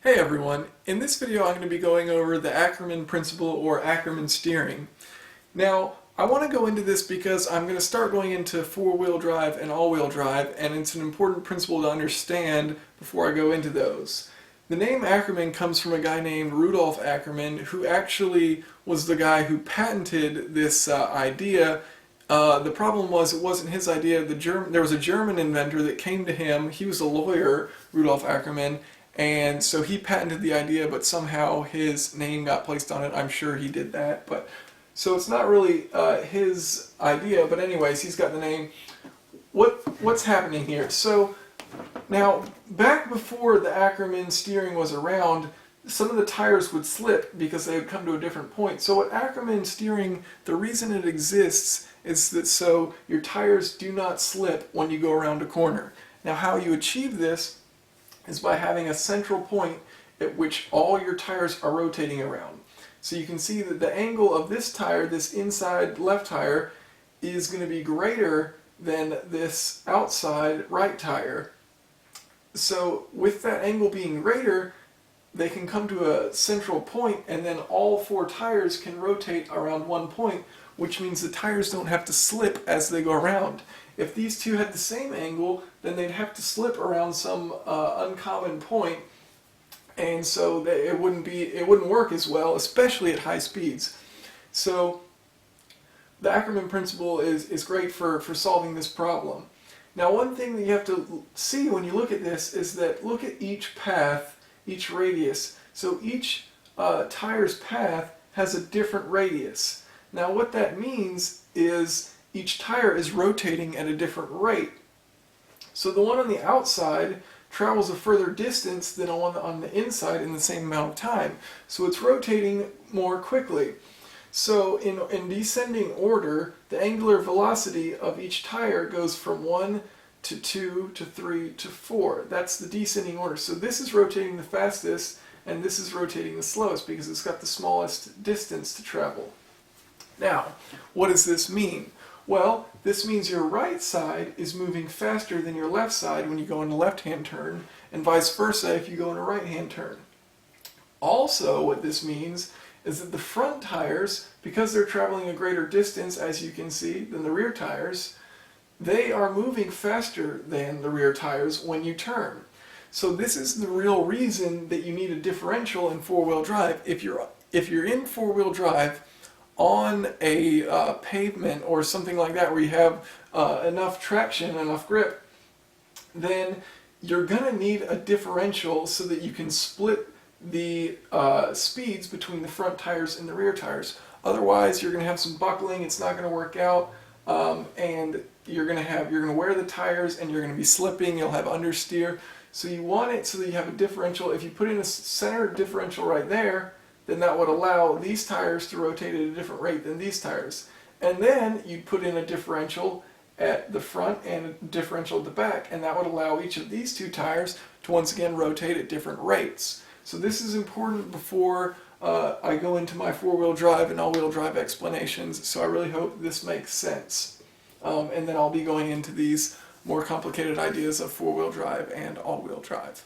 Hey everyone, in this video I'm going to be going over the Ackerman principle or Ackerman steering. Now I want to go into this because I'm going to start going into four-wheel drive and all-wheel drive, and it's an important principle to understand before I go into those. The name Ackerman comes from a guy named Rudolf Ackerman, who actually was the guy who patented this idea. The problem was it wasn't his idea. There was a German inventor that came to him. He was a lawyer, Rudolf Ackerman, and so he patented the idea, but somehow his name got placed on it. I'm sure he did that, but so it's not really his idea. But anyways, he's got the name. What's happening here? So now, back before the Ackerman steering was around, some of the tires would slip because they would come to a different point. So what Ackerman steering, the reason it exists is that so your tires do not slip when you go around a corner. Now how you achieve this is by having a central point at which all your tires are rotating around. So you can see that the angle of this tire, this inside left tire, is going to be greater than this outside right tire. So with that angle being greater, they can come to a central point, and then all four tires can rotate around one point, which means the tires don't have to slip as they go around. If these two had the same angle, then they'd have to slip around some uncommon point, and so it wouldn't work as well, especially at high speeds. So the Ackerman principle is great for solving this problem. Now, one thing that you have to see when you look at this is that look at each path, each radius. So each tire's path has a different radius. Now what that means is each tire is rotating at a different rate. So the one on the outside travels a further distance than the one on the inside in the same amount of time. So it's rotating more quickly. So in descending order, the angular velocity of each tire goes from 1 to 2 to 3 to 4. That's the descending order. So this is rotating the fastest and this is rotating the slowest because it's got the smallest distance to travel. Now, what does this mean? Well, this means your right side is moving faster than your left side when you go in a left-hand turn, and vice versa if you go in a right-hand turn. Also, what this means is that the front tires, because they're traveling a greater distance, as you can see, than the rear tires, they are moving faster than the rear tires when you turn. So this is the real reason that you need a differential in four-wheel drive. If you're in four-wheel drive on a pavement or something like that where you have enough traction, enough grip, then you're going to need a differential so that you can split the speeds between the front tires and the rear tires. Otherwise, you're going to have some buckling. It's not going to work out, and you're going to wear the tires and you're going to be slipping. You'll have understeer. So you want it so that you have a differential. If you put in a center differential right there, then that would allow these tires to rotate at a different rate than these tires. And then you'd put in a differential at the front and a differential at the back, and that would allow each of these two tires to once again rotate at different rates. So this is important before I go into my four-wheel drive and all-wheel drive explanations, so I really hope this makes sense. And then I'll be going into these more complicated ideas of four-wheel drive and all-wheel drive.